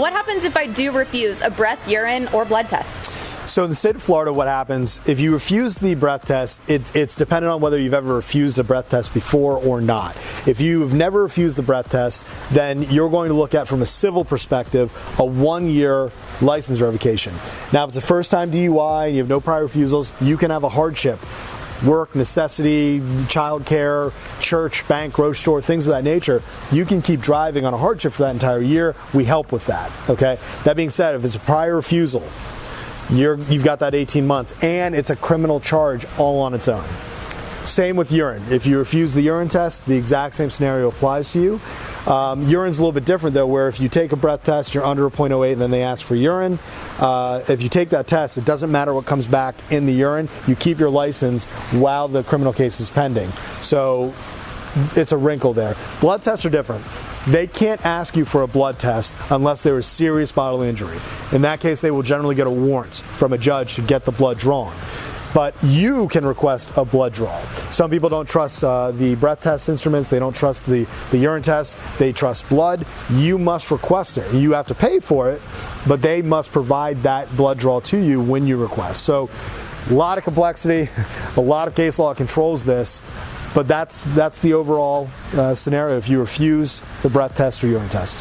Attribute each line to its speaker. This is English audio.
Speaker 1: what happens if I do refuse a breath, urine, or blood test?
Speaker 2: So in the state of Florida, what happens, if you refuse the breath test, it's dependent on whether you've ever refused a breath test before or not. If you've never refused the breath test, then you're going to look at, from a civil perspective, a 1-year license revocation. Now, if it's a first-time DUI and you have no prior refusals, you can have a hardship. Work, necessity, childcare, church, bank, grocery store, things of that nature. You can keep driving on a hardship for that entire year. We help with that, okay? That being said, if it's a prior refusal, you've got that 18 months, and it's a criminal charge all on its own. Same with urine. If you refuse the urine test, the exact same scenario applies to you. Urine's a little bit different, though, where if you take a breath test, you're under a 0.08, and then they ask for urine. If you take that test, it doesn't matter what comes back in the urine. You keep your license while the criminal case is pending. So it's a wrinkle there. Blood tests are different. They can't ask you for a blood test unless there is serious bodily injury. In that case, they will generally get a warrant from a judge to get the blood drawn. But you can request a blood draw. Some people don't trust the breath test instruments. They don't trust the urine test. They trust blood. You must request it. You have to pay for it, but they must provide that blood draw to you when you request. So a lot of complexity, a lot of case law controls this, but that's the overall scenario if you refuse the breath test or urine test.